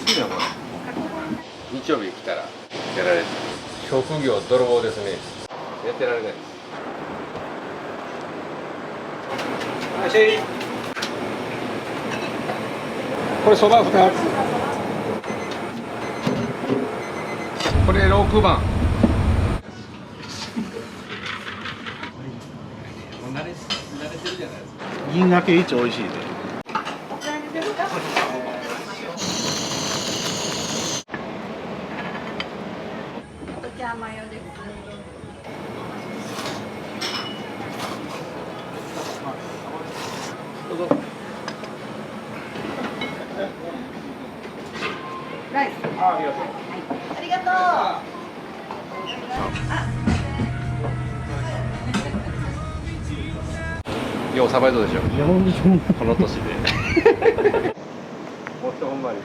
しいなこれ。日曜日来たらやられる。職業泥棒ですね。やってられないです。はい、これそば2つ。これ6番。慣れてるじゃないですか。銀がけ一美味しいで。お茶マヨです。どうぞ。ライス。ありがとう。ありがとう。ようさばいとでしょ。いや本当にこの年で。もっとほんまに。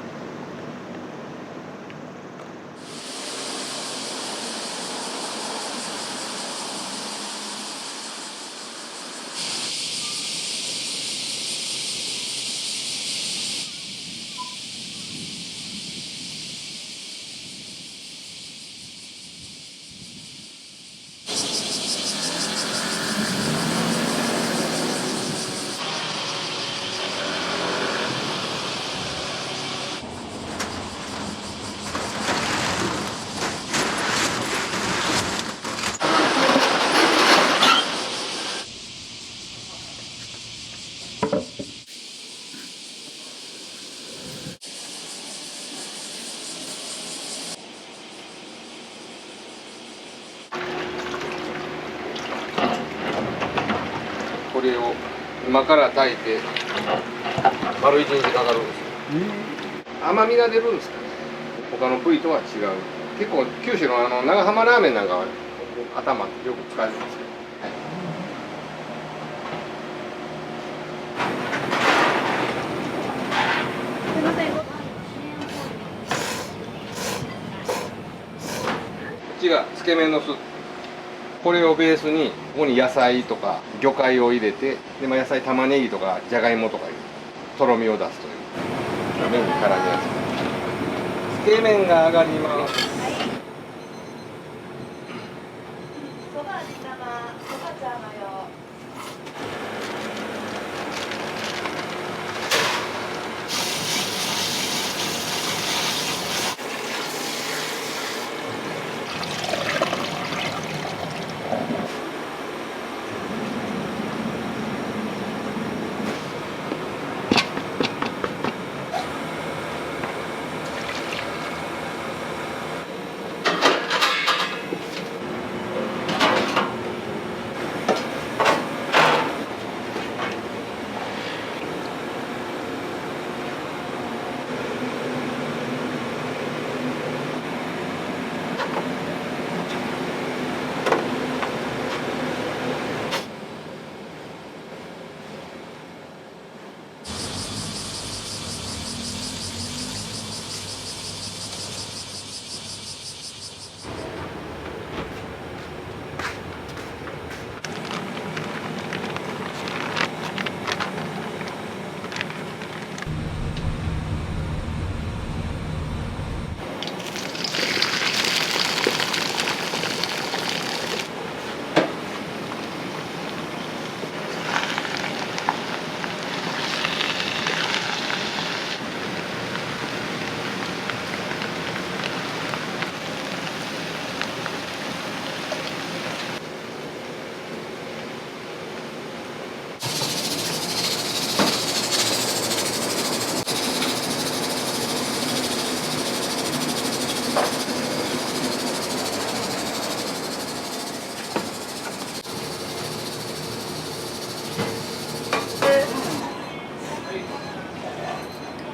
これを今から炊いて丸1日かかるんですよ。甘みが出るんですかね。他の部位とは違う。結構九州の長浜ラーメンなんかは頭よく使われてますけど。すみません。こっちがつけ麺のスープ。これをベースにここに野菜とか魚介を入れて、で、野菜玉ねぎとかじゃがいもとか入れてとろみを出すという麺に絡みやすい。つけ麺が上がります。そば味玉、そば茶マヨ。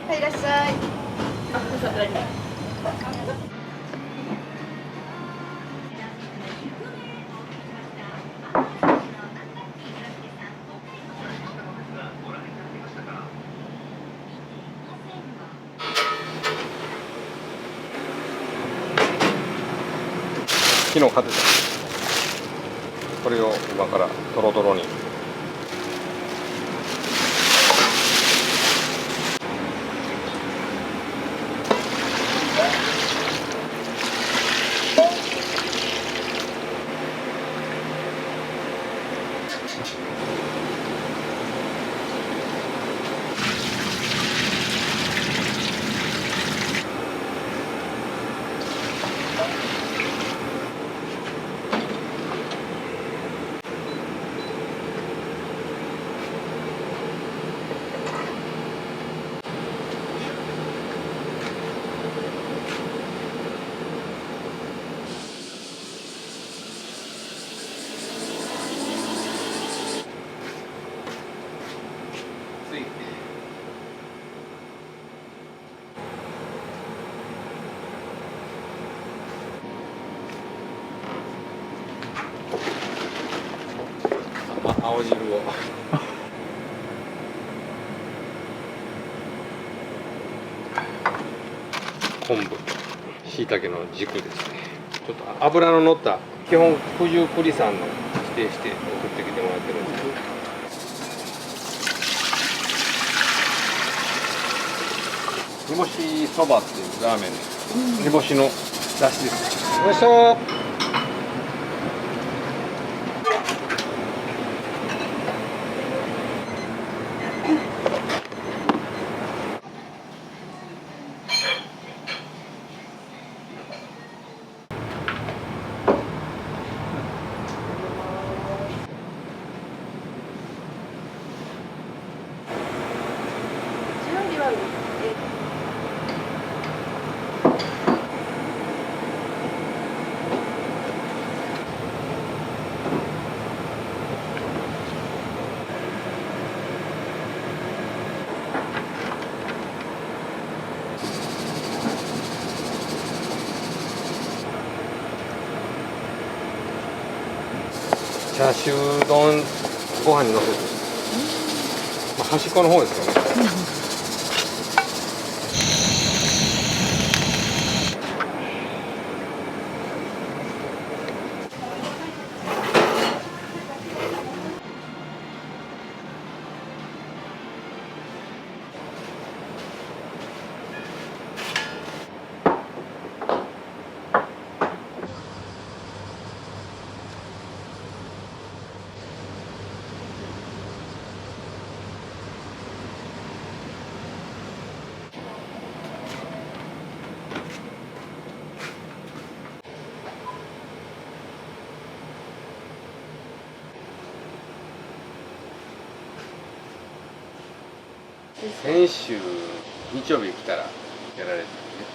はい、いらっしゃい。あ、どうぞ、どうぞ。昨日買ってた。これを今からトロトロに。青汁を昆布、椎茸の軸ですね。ちょっと脂の乗った基本九十九里産の指定して送ってきてもらってるんです。煮干しそばっていうラーメンです。煮干しの出汁です。よいしょ。準備はチャーシュー丼ご飯にのせて、まあ、端っこの方ですかね。先週日曜日来たらやられて、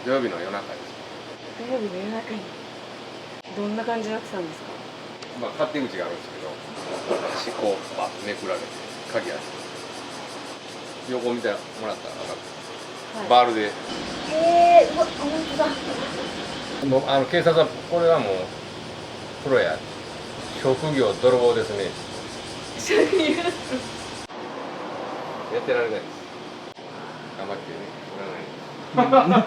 土曜日の夜中です。土曜日の夜中にどんな感じになってたんですか？まあ勝手口があるんですけど、端っこバッめくられて鍵開けて、横見てもらったら分かる。はい、バールで。うわ、本当だ。もう警察はこれはもうプロや。職業泥棒ですね。やってられないです。頑張ってね。売らない。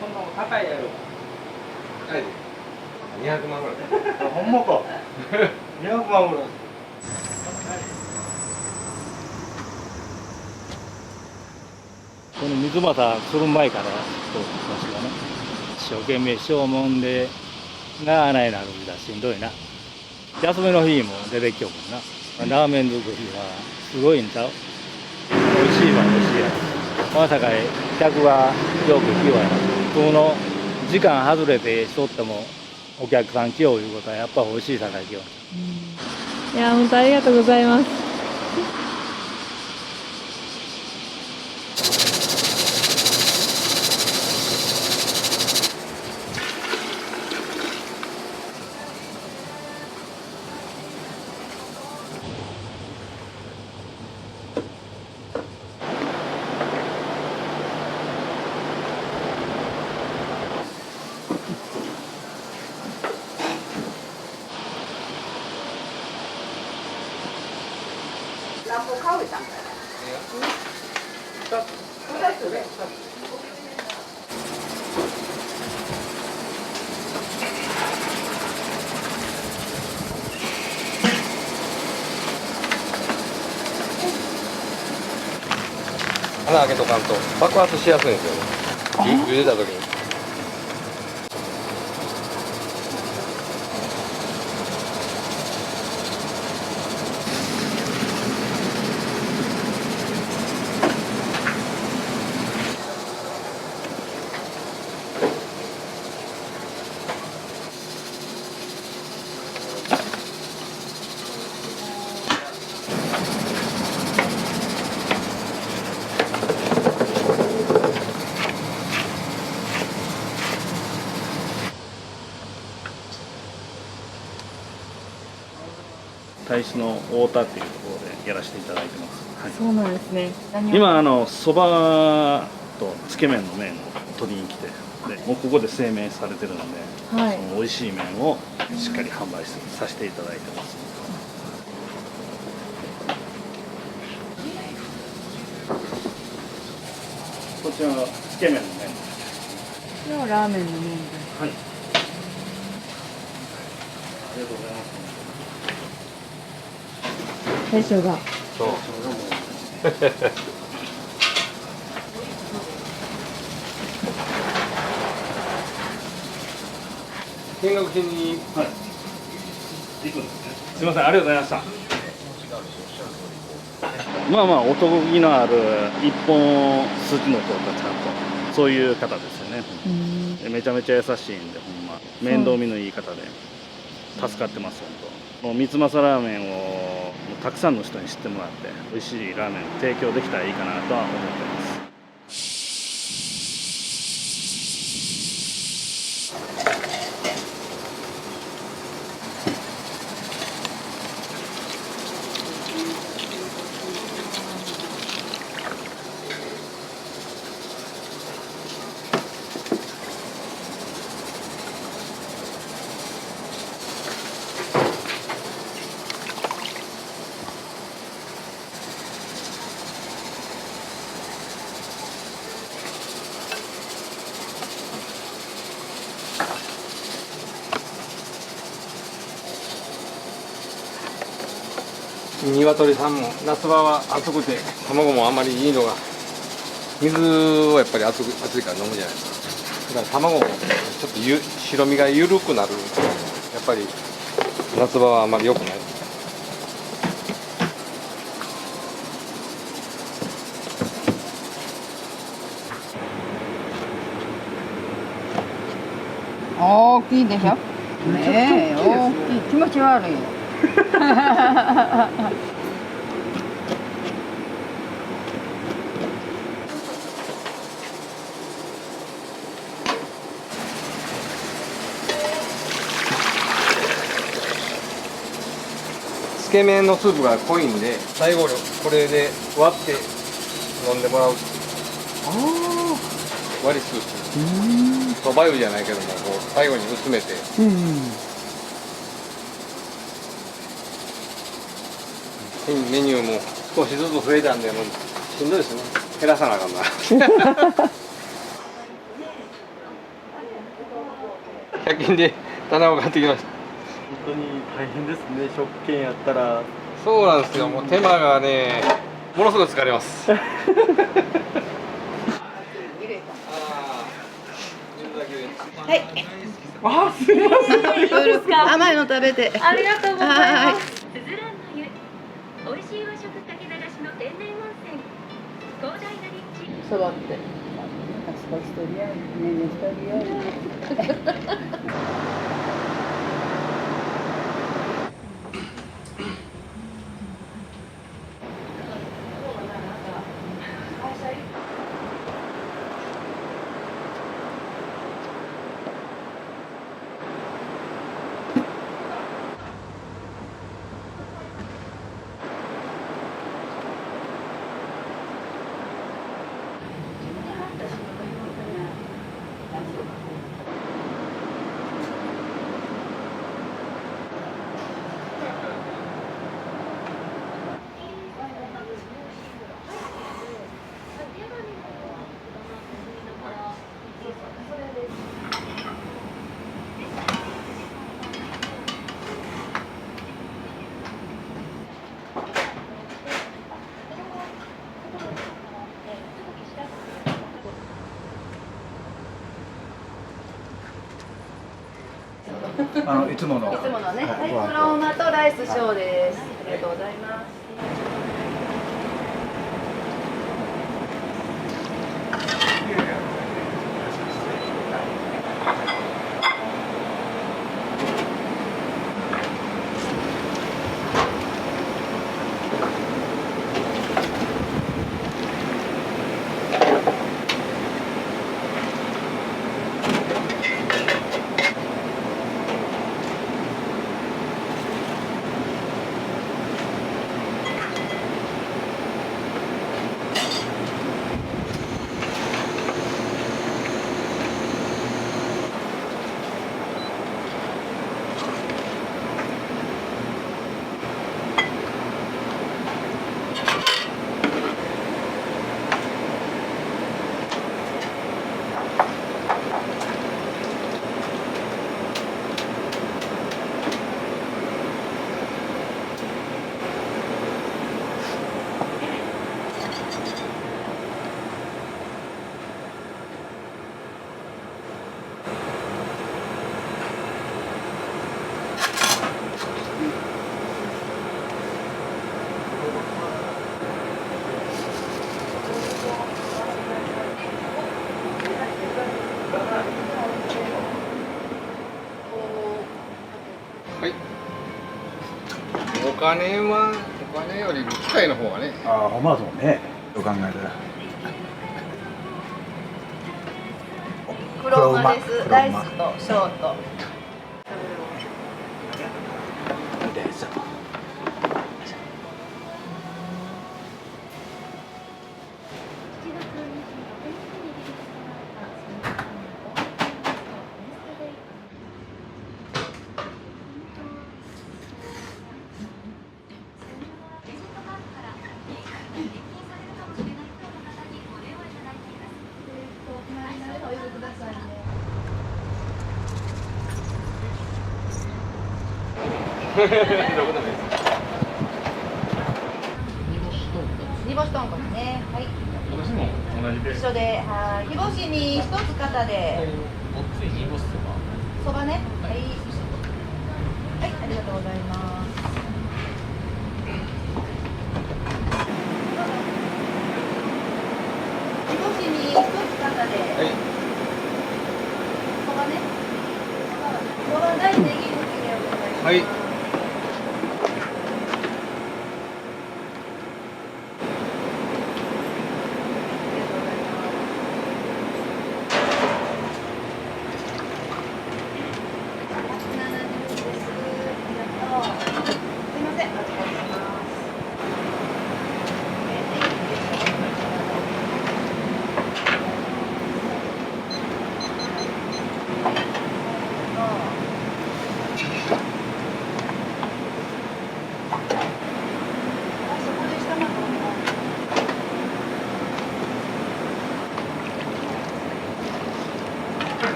こんなもん高いやろ。はい。200万ぐらい。ほんまか。200万ぐらい。この水俣する前からそう私がね一生懸命正門でが穴になるんだしんどいな。休みの日も出てきよもんな。ラーメン作りはすごいんちゃう。美味しいは美味しいやつ。まさか客がよく来ようやな。普通の時間外れてしとってもお客さん来よういうことはやっぱ美味しいさかい来よう。いや、本当ありがとうございます。何本買うたんかな。2つで。穴開けとかんと爆発しやすいんですよね。茹でた時に。大使の太田っていうところでやらせていただいてます。はい、そうなんですね。何を今そばとつけ麺の麺を取りに来て、でもうここで製麺されてるので、はいその美味しい麺をしっかり販売させていただいてます。こちらがつけ麺の麺。のラーメンの麺で。はい。ありがとうございます。大将が。そう見学しにはい。行くんですね。すみません、ありがとうございました。まあまあおとぎのある一本筋の通ったちゃんとそういう方ですよね。でめちゃめちゃ優しいんでほんま面倒見のいい方で助かってます本当。もう三つ政ラーメンをもうたくさんの人に知ってもらって美味しいラーメンを提供できたらいいかなとは思ってます。鶏さんも夏場は暑くて卵もあんまりいいのが水をやっぱり暑いから飲むじゃないですか。だから卵もちょっと白身が緩くなる。やっぱり夏場はあんまり良くない。大きいでしょ。ねえ、大きい。気持ち悪いよ。つけ麺のスープが濃いんで最後これで割って飲んでもらう。割りスープそば湯じゃないけどもこう最後に薄めて、メニューも少しずつ増えたんでもうしんどいですね。減らさなあかんな。100均で棚を買ってきました。本当に大変ですね、食券やったら。そうなんですよ。もう手間がねものすごい疲れます。はい。あ、すみません。甘いの食べて。ありがとうございはます。すずらんの湯、美味しい和食かけ流しの天然温泉、広大な立地。そばって。少しとりあえず、ねねとりあえず。いつもの。いつものね、はい、黒馬とライスショーです。ありがとうございます。はいお金より機械の方がねああ、ほんまそうね。そう考えたら。黒馬です。黒馬ライスとショート。でさ。煮干し豚骨ね。はい。私も同じで一緒で、はい。煮干しに一つ肩で。ごっつい煮干しそばそばね。はい。はい、ありがとうございます。煮干しに一つ肩で。はいそばね。そば大ネギ抜きでお願いします。はい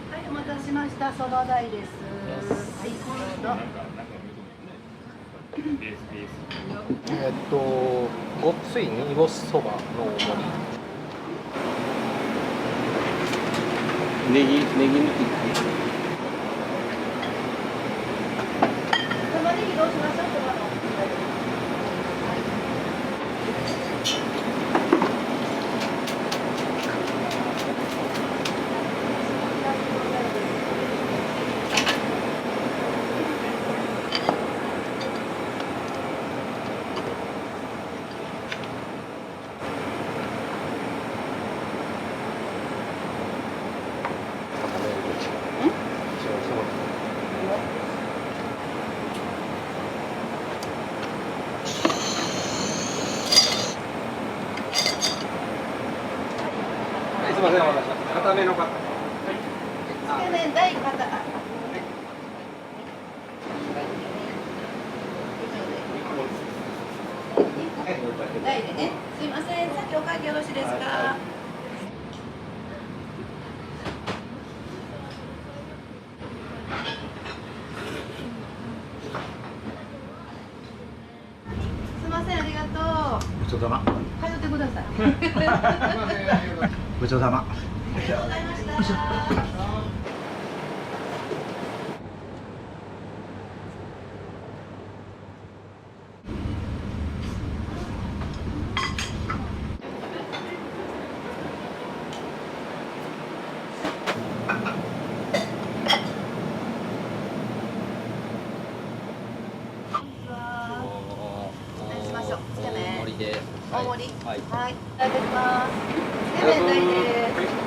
はい、お待たせしました。そば代です。はい、どうぞ。ごっつい煮干しそばの大盛り。ネギ抜き。玉ねぎどうしましょう。そばの。はいすいませんお待たせしました固めの方つけ麺大肩。大でね。すいません。さっきお会計よろしいですか。すいません。ありがとう。ごちそうさま。通ってください。ごちそうさま。ありがとうございました。何しましょう。つけ麺。盛りで。大盛り。はい。はい。いただきます。つけ麺大です。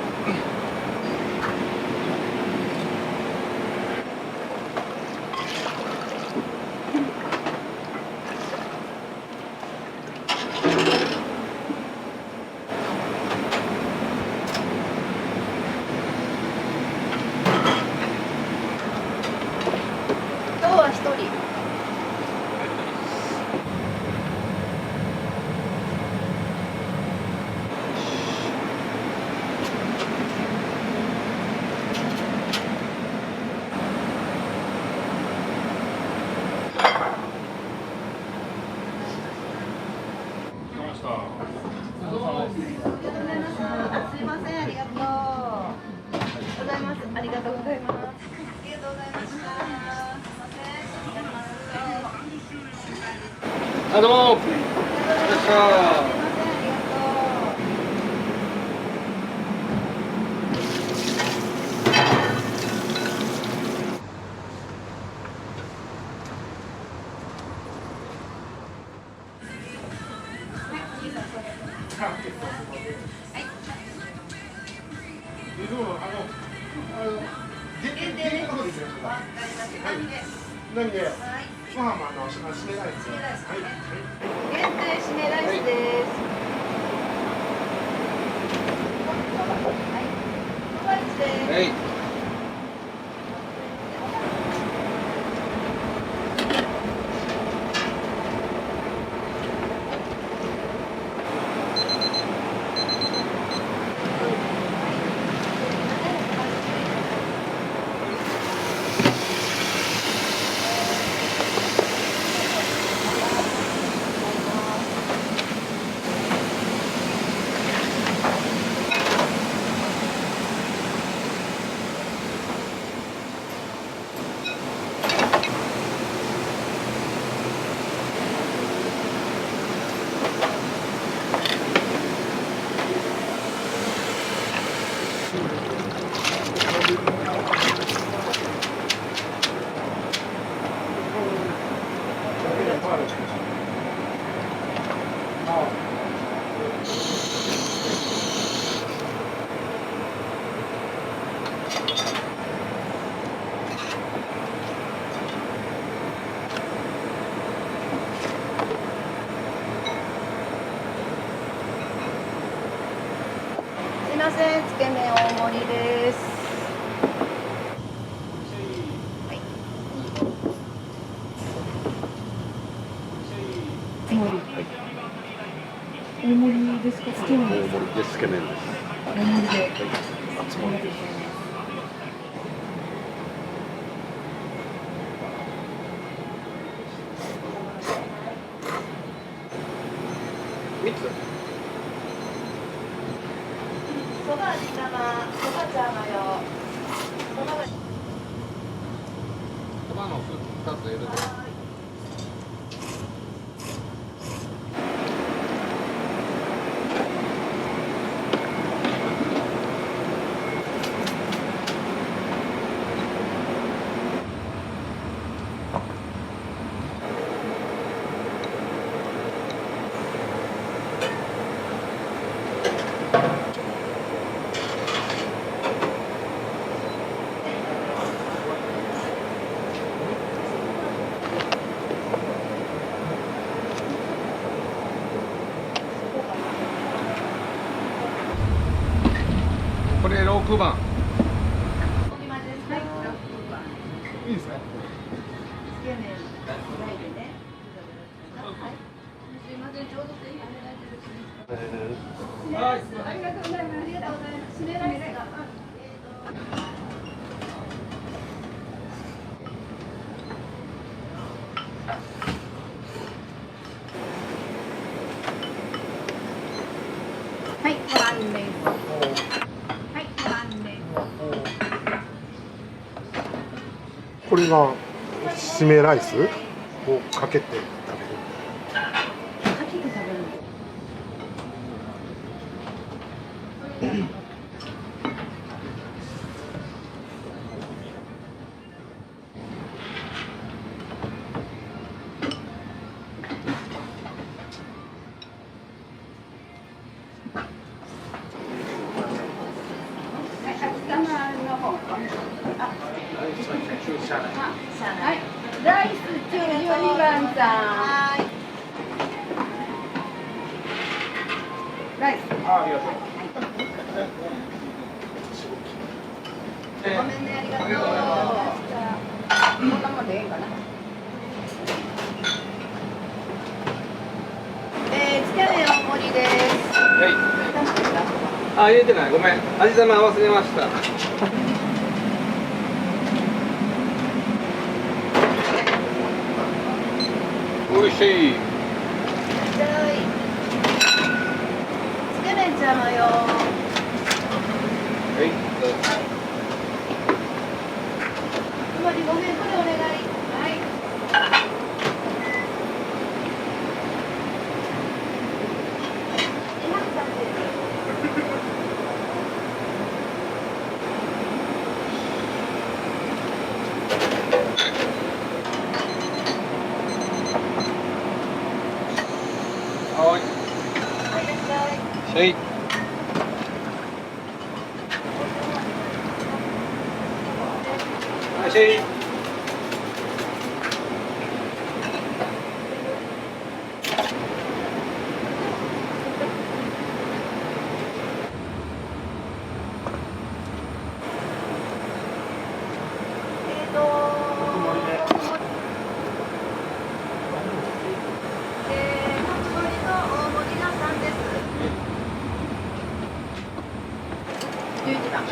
1人。すいません、ありがとうございます。ありがとうございます。ありがとうございました。すいません。あ、どうも。よっしゃ限定締めライスです。はい。おばあちです。はい。すいません、つけ麺大盛りです。はい。大盛りですか？つけ麺大盛りでつけ麺です。大盛りで。熱盛り。3つ。そば味玉、そば茶マヨ。そばが。そばのスープ2つ入れて。これ6番。いいですね。つけ麺ないでね。はい。すいません、ちょうどぜひお願いします。はい。ありがとうございます。ありがとうございます。締めライスが。はい、ご覧です。はい、ご覧です。これが締めライスをかけて食べる。かけて食べる。はい、ライス92番さん。はい。ライス。ありがとう。ごめんね、ありがとう。こんなもんでいいかな。あ、入れてない。ごめん。味玉忘れました。おいしい。つけ麺ちゃうのよ。はい。つまりごめん、これお願い。はい。はい。はい。はい。11番。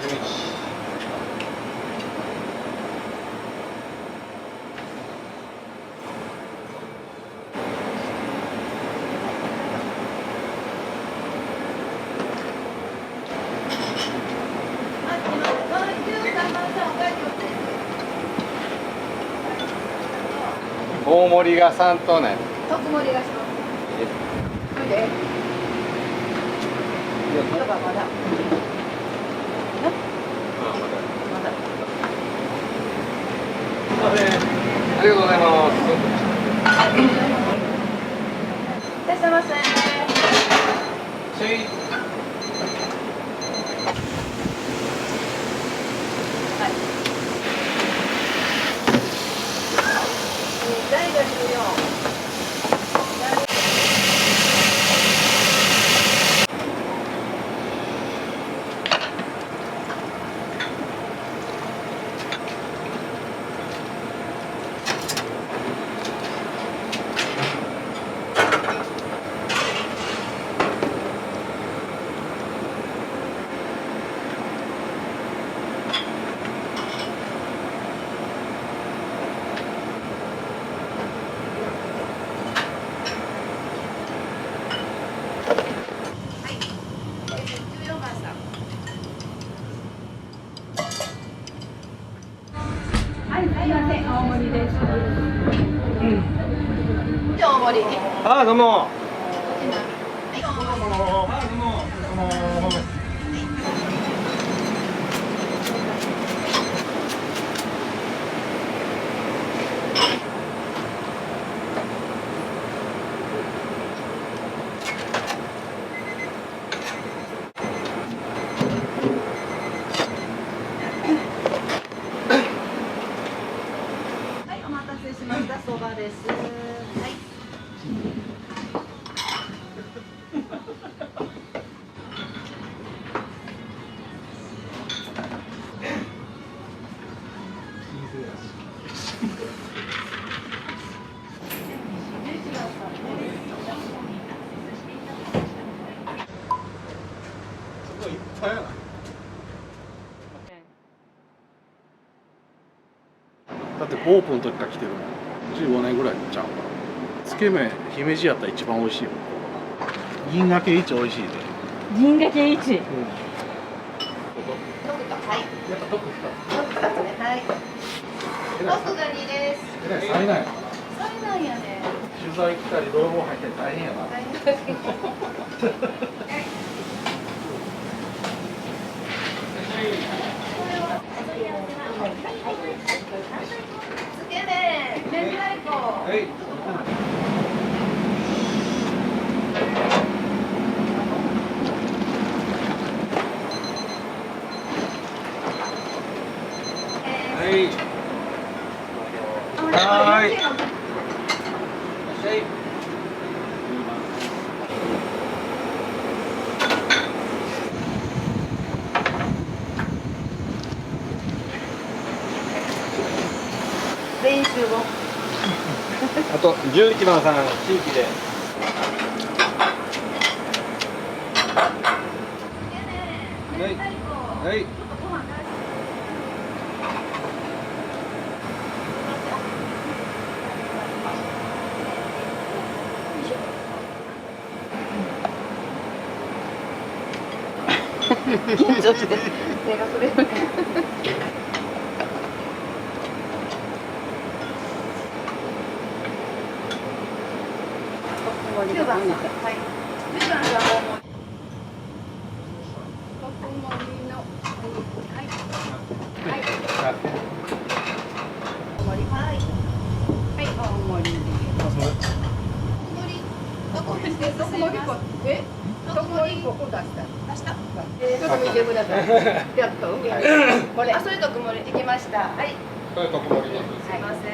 大盛りが3とね。特盛りがします。これで。まだまだ。まだ。ありがとうございます。いらっしゃいませ。台が14。14番さん。はい、すいません、青森です。大盛り。あ、どうも。はい、お待たせしました。そばです。はい。だってオープンの時から来てるもん。15年ぐらいちゃうかな。つけ麺姫路やったら一番美味しいよ。銀河系一美味しいで。銀河系一。はい。やっぱ特2つね。はい。奥が2です。えらい災難やな。災難やね。取材来たり泥棒入ったり大変やな。はい。つけ麺、明太子。はい。はい。はーい。全員集合。あと11番さん、新規で。はいはい緊張して手がそれる。9番さん、はい。10番が大盛り。特盛りの、はい。はい。大盛り、はい。はい、大盛り。特盛り粉、え？特盛り粉出した。出した。ちょっと見てください。やっと上に。これ、あ、それ特盛りできました。はい。これ特盛りですすいません。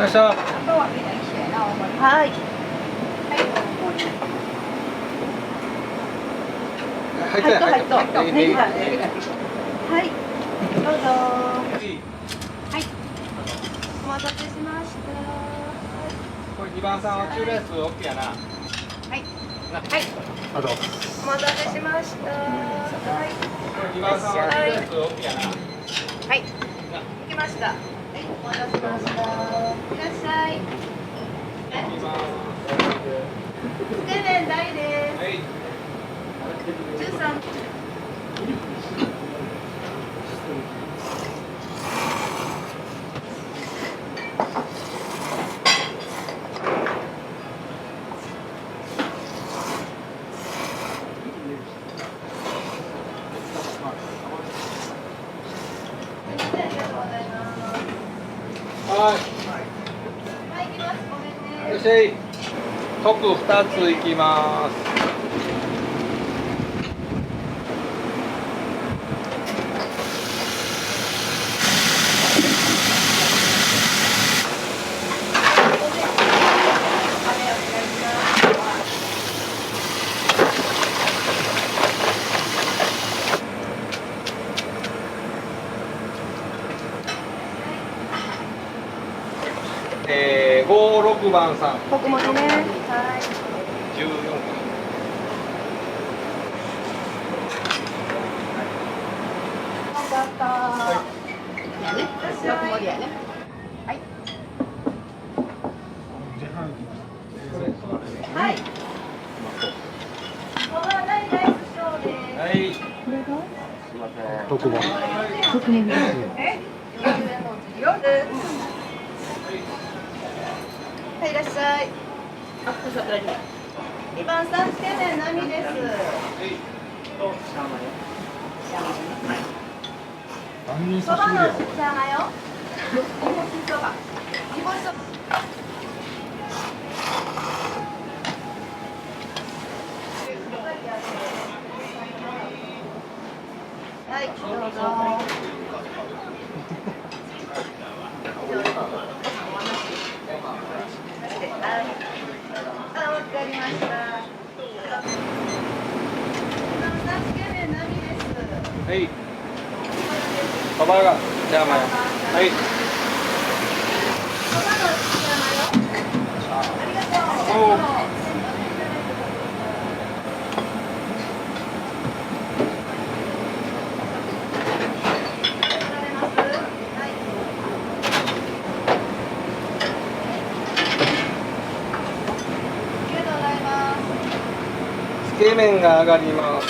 よっしゃあとはみんな一緒やな、大盛り。はい。はい、大盛り。入ったね、はい。どうぞ。はい。お待たせしました。これ2番さんはチューライス OK やなはい。はい。あとお待たせしました。はい。これ2番さんはチューライス OK やなはい。行きました。はい。お待たせしました。いらっしゃい。2番つけ麺大です。はい13。はいはい、行きます。ごめんね。いらっしゃいトップ2ついきます56番さん特盛りね。はい。 14よかった。特盛りやね。はい。はい。おばあ大ライスショーです。はい特盛りえ？40円のうち4です。はい、いらっしゃい。2番さんつけ麺並です。そばのシャーマよ。煮干しそば。煮干しそば。はい、どうぞ。あ、わかりました。はいそばがジャーマよはいおーつけ麺が上がります。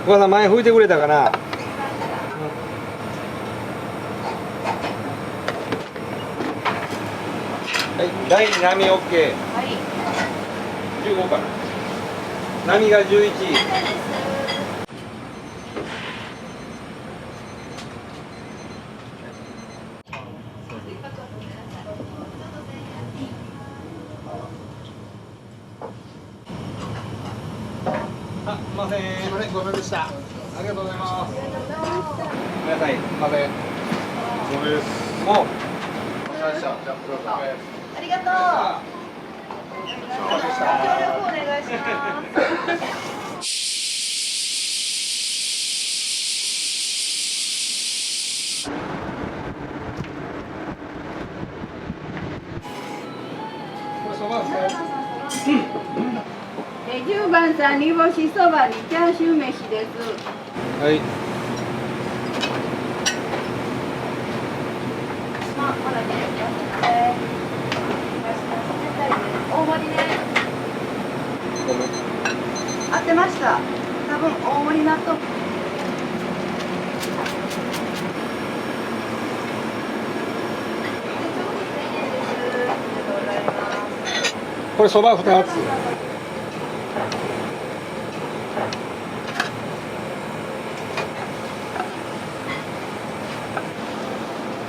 お母さん前拭いてくれたかな。はい、第2波 OK。15かな。波が11。あ、すみません。すみません、ごめんでした。ありがとうございます。ごめんなさい、すみません。そうです。もう。ありがとう。協力お願いします。10番さん煮干しそばにチャーシュー飯です。はい。大盛りね。ごめん。合ってました。多分大盛り納豆。これそば2つ。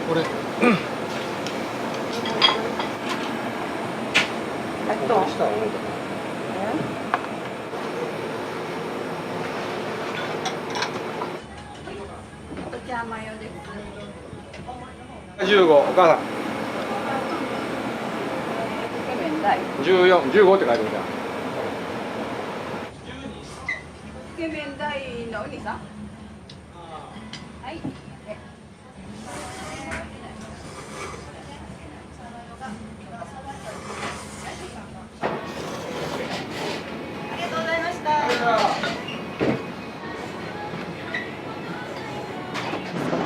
これ。したら思うかな。お茶マヨです。15、お母さん。14、15って書いてみた。つけ麺大のお兄さん。はい。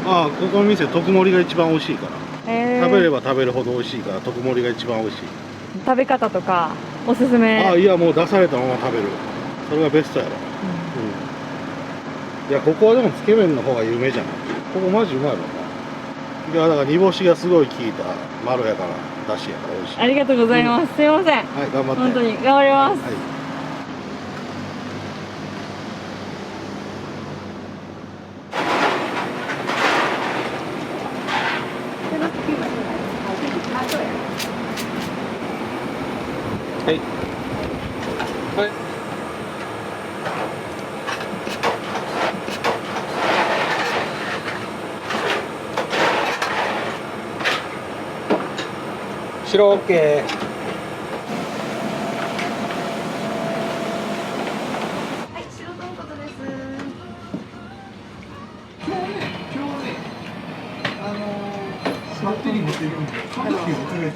ああ、ここの店特盛りが一番美味しいから、食べれば食べるほど美味しいから特盛りが一番美味しい。食べ方とかおすすめ。ああ、いやもう出されたまま食べる、それがベストやろ。いや、ここはでもつけ麺の方が有名じゃない。ここマジうまいもんな。いや、だから煮干しがすごい効いたまろやかな出汁やから美味しい。ありがとうございます。すいません。はい、頑張って。本当に頑張ります。はい。はい。はい。白 OK。はい、白豚骨です。座ってに持っているんで、その時おかげで。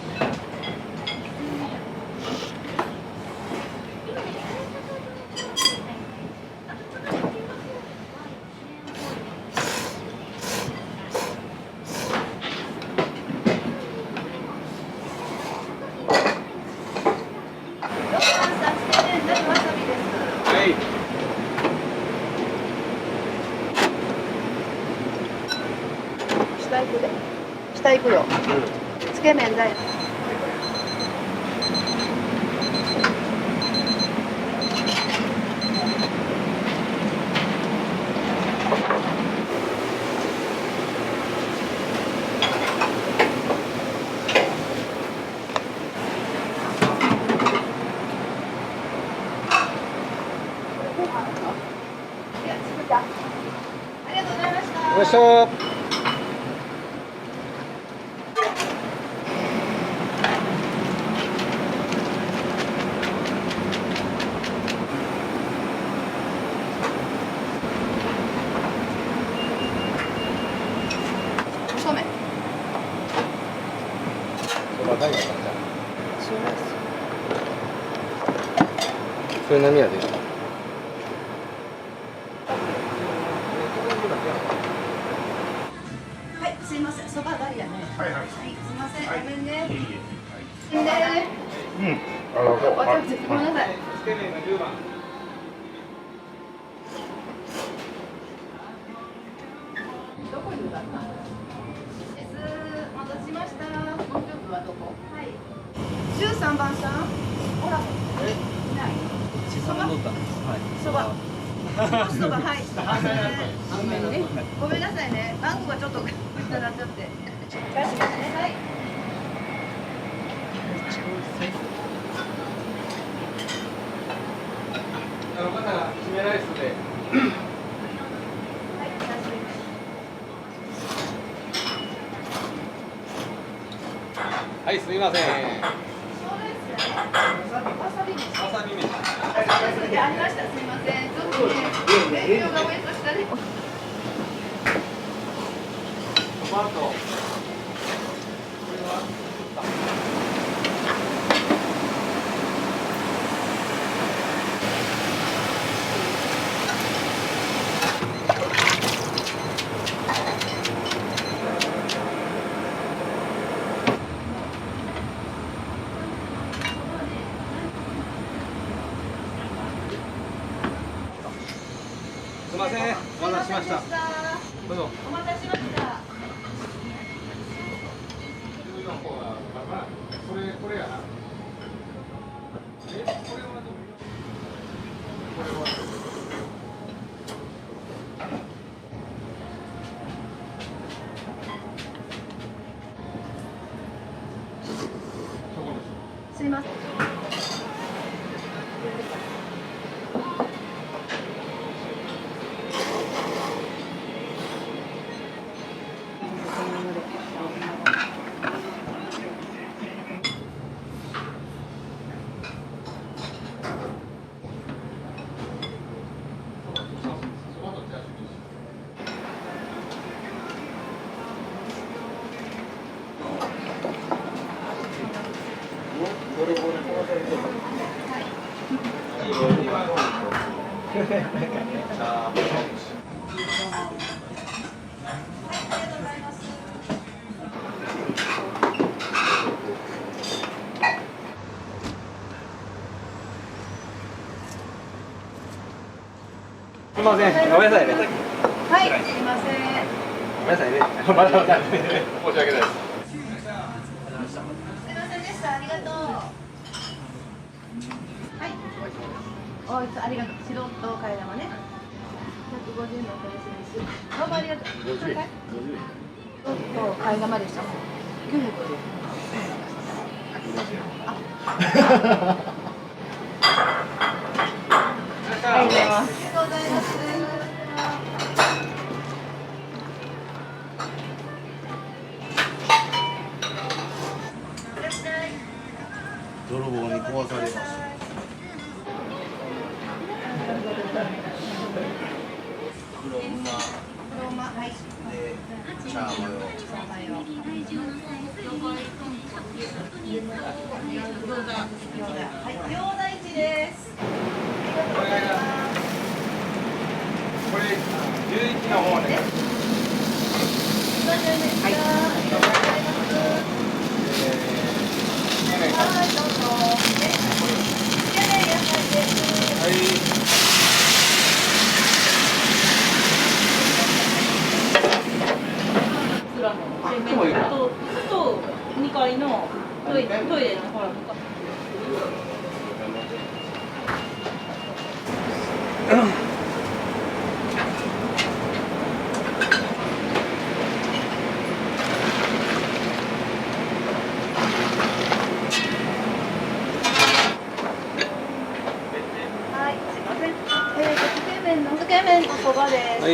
下行くで。下行くよ。つけ麺だよ。ありがとうございました。よいしょ。ごめん。そば大根じゃん。それ何やで。はい、すいません。そばダリアね。はいはい。すいません。ごめんね。いえいえ。ね。ありがとう。私ごめんなさい。つけ麺が10番。どこに向かったお待たせしました。もう一つはどこ？はい。13番さん。ほら。いない。そば。そば。そばはい。ごめんね。ごめんなさいね。バンクがちょっとくなっちゃって。返しますね。はい。あの方が締めライスで。はい。返します。はい、すみません。そうですね。わさび飯。わさび飯。ありました。すみません。ちょっとね、栄養が上と下で。トマト。これは。ません、お待たせしました。どうぞ。お待たせしました。これやな。すいません。すみません、ごめんなさいね。はい、すいません。ごめんなさいね。まだまだ。申し訳ないです。すいませんでした。ありがとう。はい。おいつありがとう。白と替え玉ね。150のお返しです。どうもありがとう。50円。白と替え玉でした。900円。ありがとうございます。ありがとうございます。泥棒に壊されます。黒馬、はい。で、チャーマヨ。はい、両大地です。これ11の方ね。はい。はい、どうぞ。はい。と2階のトイレのほら。はい、すいません。つけ麺とそばです。はい。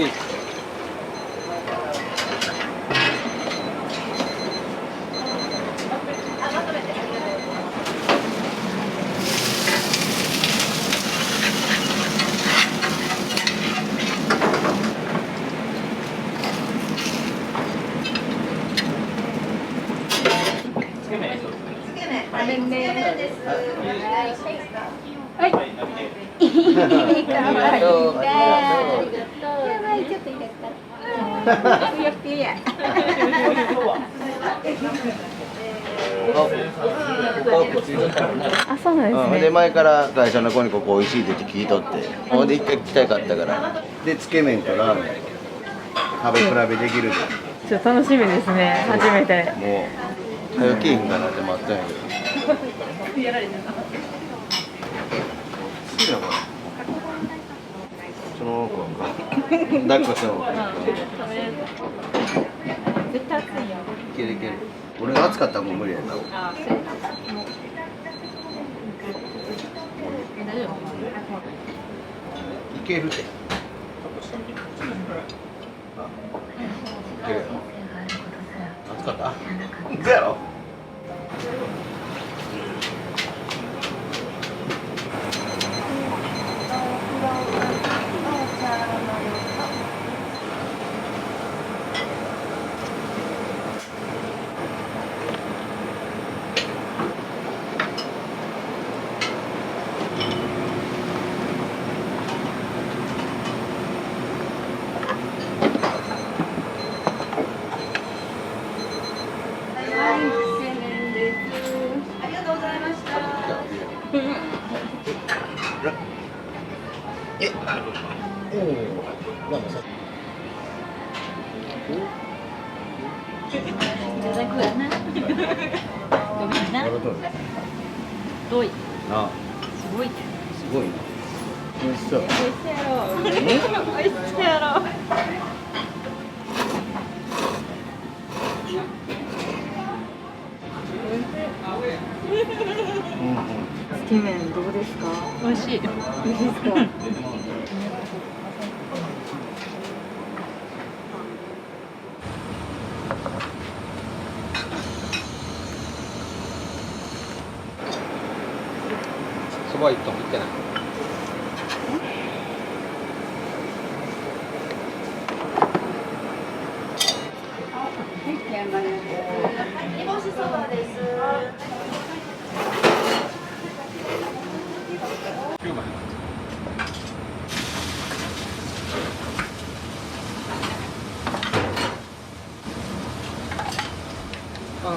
まとめてありがとうございますつけ麺。つけ麺、はい、つけ麺です。はい。ありがとう。やばい、ちょっといいですか。やっていいや。あ、そうなんですね。で前から会社の子にここ美味しいって聞いとって、ほんで一回来たかったからでつけ麺とラーメン食べ比べできるでちょっと楽しみですね。初めて。もう早起きへんかなって待ったんやけど好きなのその子抱っこしたの絶対熱いよ。いけるいける俺が暑かったらもう無理やなあ、そう。大丈夫。いけるっていけるやろ暑かった行くやろありがとうございました。えおおただくわな。ごめんな。どい。あ、すごい。すごいな。美味しそう。美味しそうやろ。美味しそうやろ。つけ麺どうですか？美味しい。いいですか？そば一本いってない。煮干しそばです。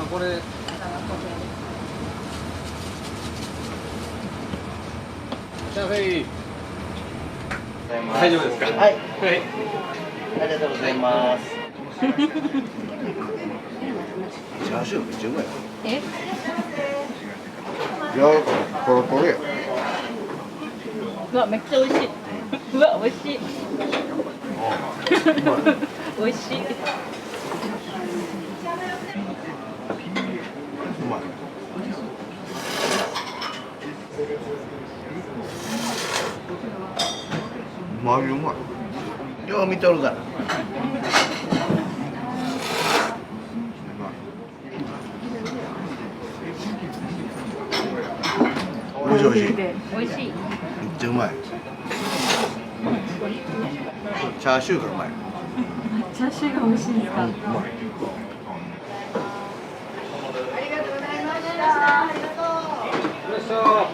これ大丈夫ですか？はい。ありがとうございます。チャーシューめっちゃうまい。え？いや、コロコロや。うわ、めっちゃ美味しい。うわ、美味しい。美味しい。うまい。うまい。よう見とるから。美味しい美味しい。美味しい。めっちゃうまい。チャーシューがうまい。チャーシューが美味しいんですか？うまい。ありがとうございました。ありがとう。よいしょ。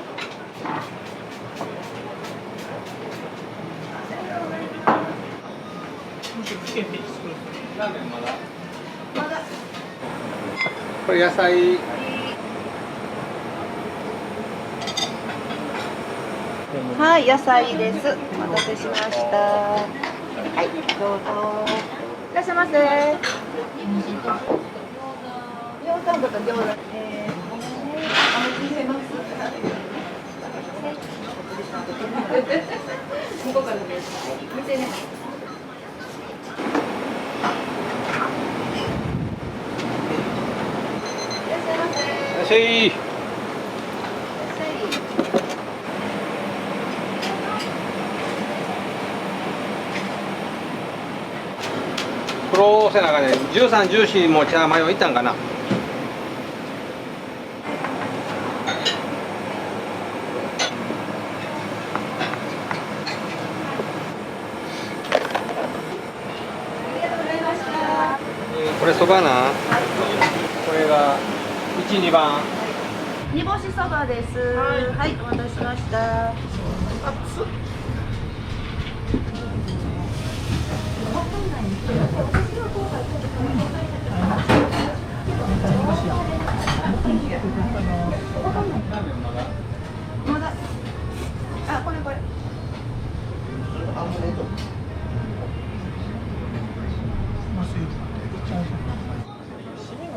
これ野菜。はい、野菜です。お待たせしました。はい、どうぞ。いらっしゃいませ。ようかんとか餃子。お見せます。向こうからです。見てね。いらっしゃいませ。いらっしゃい。苦労せながらね、13、14も茶迷いったんかな。これそばな。これが1、2番。煮干しそばです。はい、お待たせしました。まだ。あ、これ。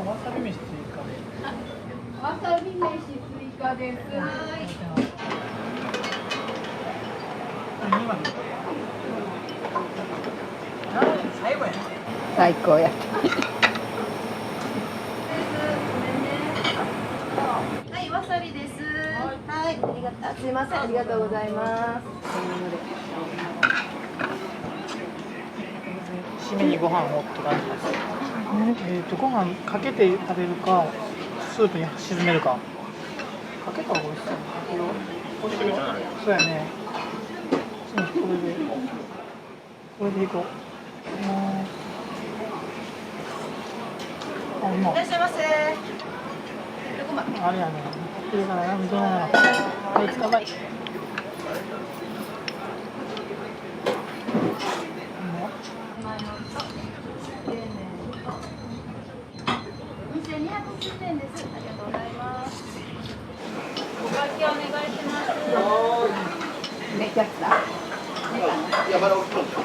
わさび飯追加。わさび飯追加です。最高や。はい、わさびです。はい、すいません、ありがとうございます。締めにご飯をって感じです。ご飯かけて食べるか、スープに沈めるか。かけた方が美味しそう。そうやね。これでいこう。あ、うまい。いらっしゃいませ。あれやね。これからな、水ながら。はい、捕まえ。2290円です。ありがとうございます。お会計お願いします。めっちゃ来た。いや、まだ起きとんじゃん。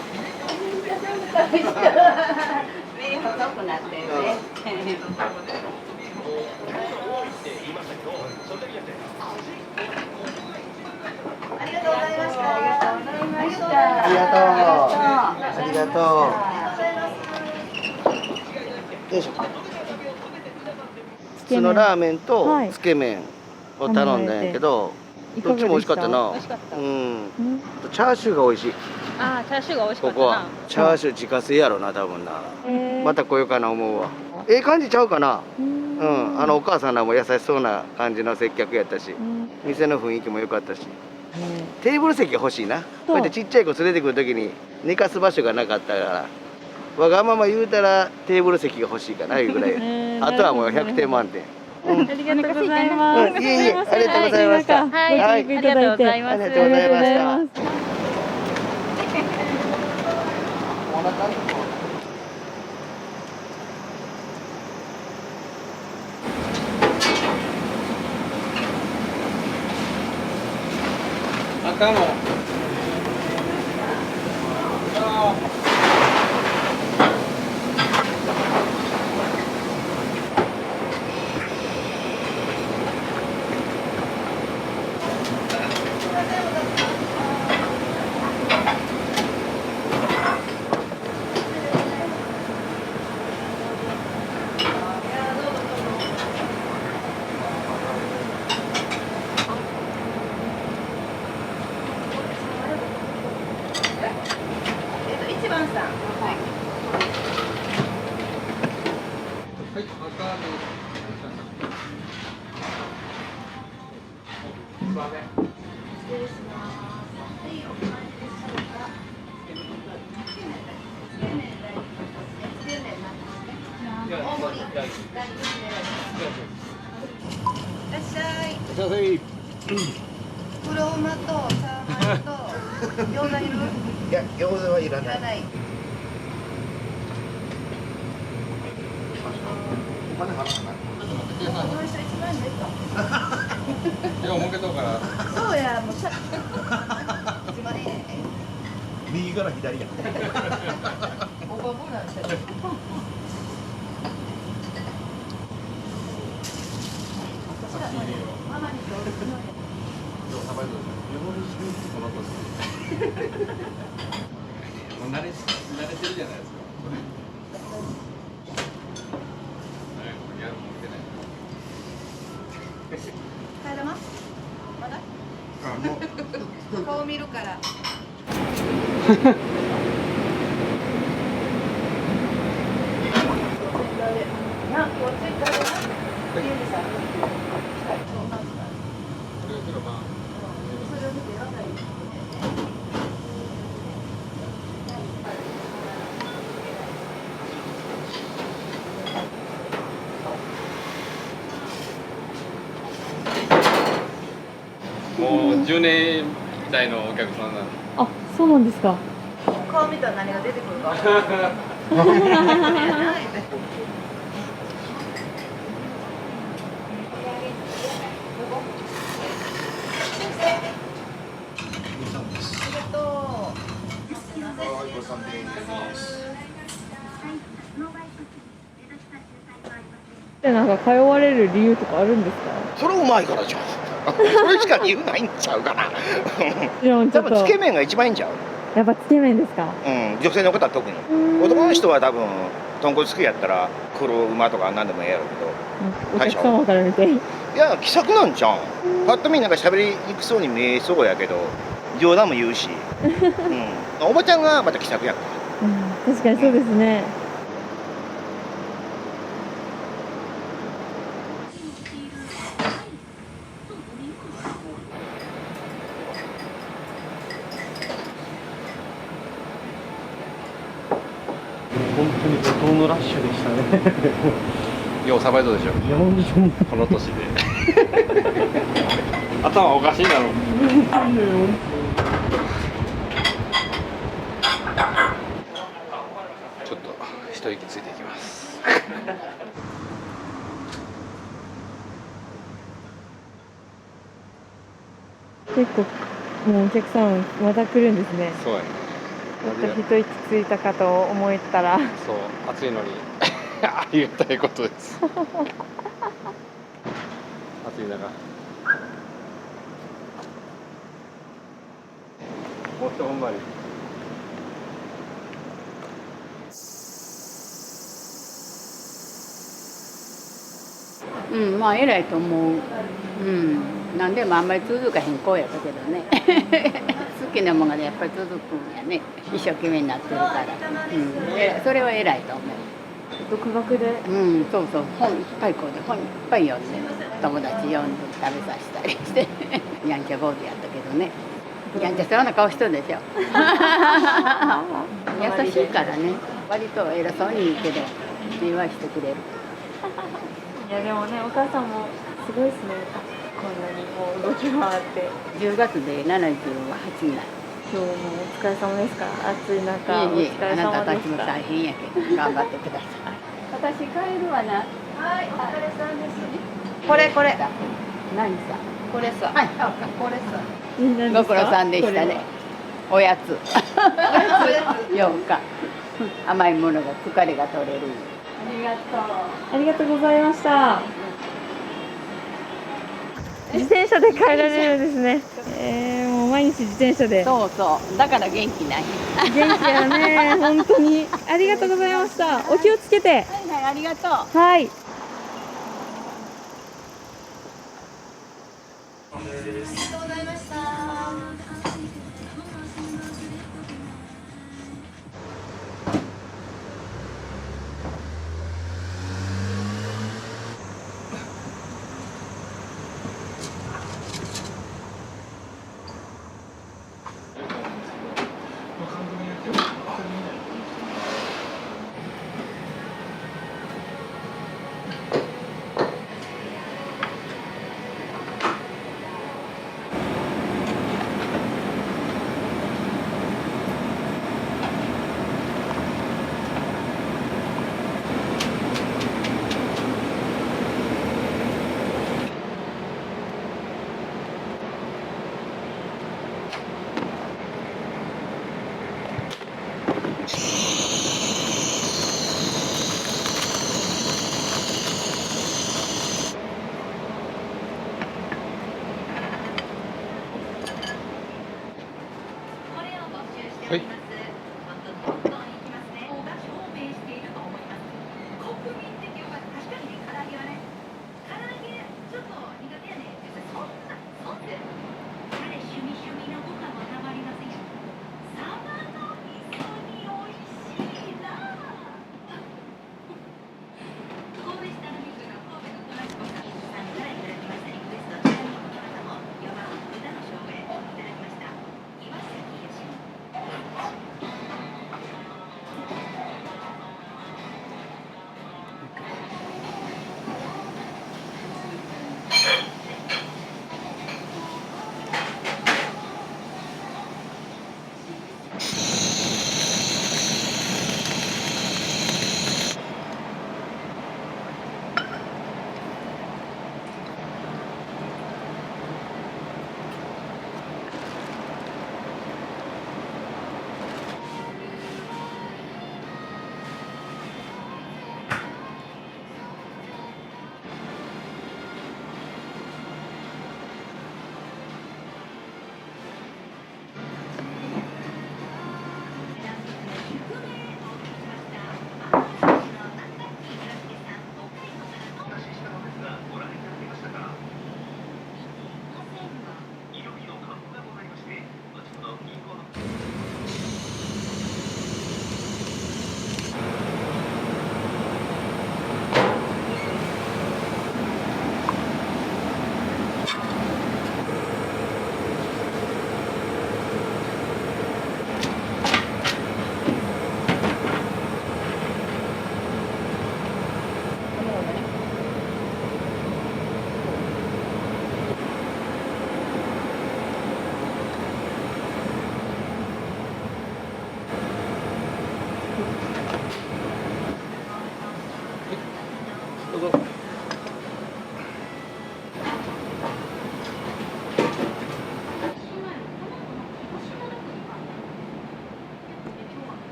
目細くなってるね。ありがとうございました。ありがとう。ありがとう。よいしょ。普通のラーメンとつけ麺を頼んだんやけど、どっちも美味しかったな。うん。チャーシューが美味しい。あー、チャーシューが美味しかったな。ここはチャーシュー自家製やろな、多分な。また来ようかな思うわ。ええ感じちゃうかな。うん。お母さんらも優しそうな感じの接客やったし、店の雰囲気も良かったし。テーブル席が欲しいな。こうやってちっちゃい子連れてくるときに寝かす場所がなかったから、わがまま言うたらテーブル席が欲しいかないうぐらい。あとはもう100点満点。ありがとうございます。いえいえ、ありがとうございました。はい、ありがとうございます。ありがとうございました。赤の。1番さん。はい。はい、赤の。失礼します。はい、お決まりでしょうか。つけ麺大盛り。いらっしゃい。黒馬とチャーハンと餃子いる？いや、餃子はいらない。いらない。この人一番ですか。いや、もうけとうから。そうや、もうさ。一番いいね。右から左や。おばぼなんて。ママにとる。もう慣れてるじゃないですか。帰れます？まだ？顔見るから。もう10年代のお客さんなんで。あ、そうなんですか。顔見たら何が出てくるか分からない。なんか通われる理由とかあるんですか？それうまいからじゃん。それしか理由ないんちゃうかな。多分つけ麺が一番いいんちゃう。やっぱつけ麺ですか？うん、女性の方は特に。男の人は多分豚骨好きやったら黒馬とか何でもええやろうけど。お客様から見て。いや、気さくなんじゃん。パッと見なんか喋りにくそうに見えそうやけど、冗談も言うし。うん、おばちゃんがまた気さくやんか。確かにそうですね。本当に怒涛のラッシュでしたね。ようサバイトでしょ。この年で。頭おかしいだろ。ちょっと一息ついていきます。結構もうお客さんまた来るんですね。そうやね。っと一息ついたかと思ったらそう暑いのにありがたいことです暑い中もっとほんまにまあ偉いと思う。なんでもあんまり続かへん子やったけどね。好きなものがやっぱり続くんやね。一生懸命になってるから。それは偉いと思う。独学で。そうそう。本いっぱいこうで本いっぱい読んで、友達読んで食べさせたりして、やんちゃ坊主やったけどね。やんちゃそうな顔しとるでしょ。優しいからね。割と偉そうに言うけど、電話してくれる。いやでもね、お母さんもすごいですね。こんなにもう動き回って。10月で78になる。今日もお疲れ様ですから。暑い中、お疲れあな様でたたちもした。大変やけど、頑張ってください。私帰るわな。はい、お疲れさんです。これ。何さ。これさ。はい、これさ。ご苦労さんでしたね。おやつ。ようか。甘いものが疲れが取れる。ありがとう。ありがとうございました。自転車で帰られるんですね。もう毎日自転車で。そうそう。だから元気ない。元気やね、本当に。ありがとうございました。お気をつけて。はい、ありがとう。はい。ありがとうございました。はい。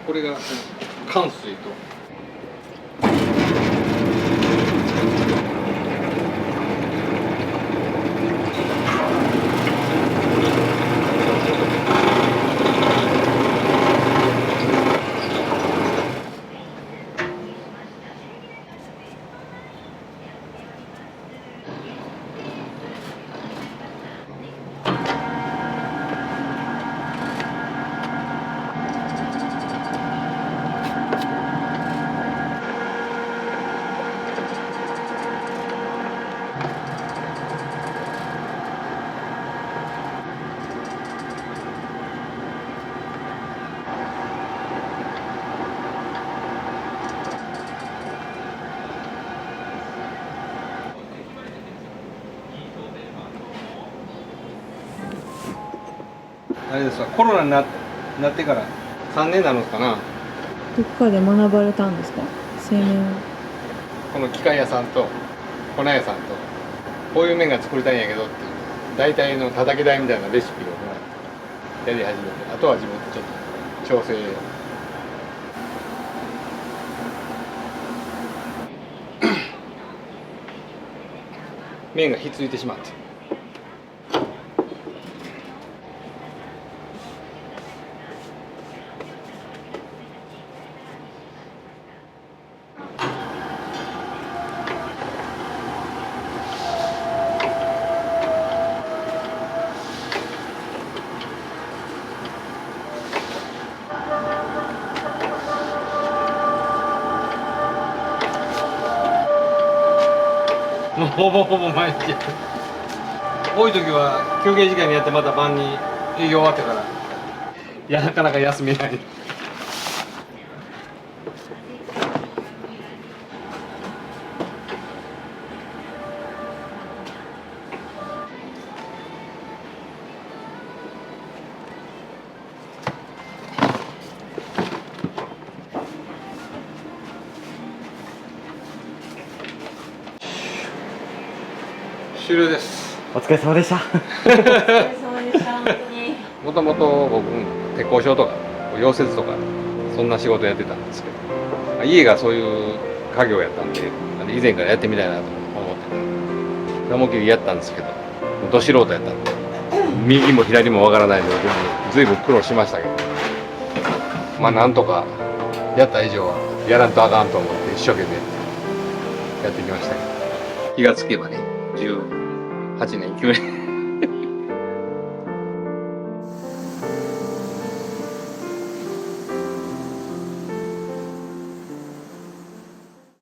これが寒水と。あれですわ、コロナになってから3年になるのかな。どっかで学ばれたんですか、製麺を。この機械屋さんと粉屋さんとこういう麺が作りたいんやけどっていう大体の叩き台みたいなレシピをもらってやり始めて、あとは自分でちょっと調整麺がひっついてしまって。もうほぼほぼ毎日多い時は休憩時間にやってまた晩に営業終わってから、いやなかなか休めない。終了です。お疲れ様でした。お疲れ様でした。本当に。もともと僕鉄工所とか溶接とかそんな仕事やってたんですけど、家がそういう家業やったんで以前からやってみたいなと思ってラモ切りやったんですけど、ど素人やったんで右も左もわからないのでずいぶん苦労しましたけど、まあなんとかやった以上はやらんとあかんと思って一生懸命やってきましたけど、気がつけばね18年9年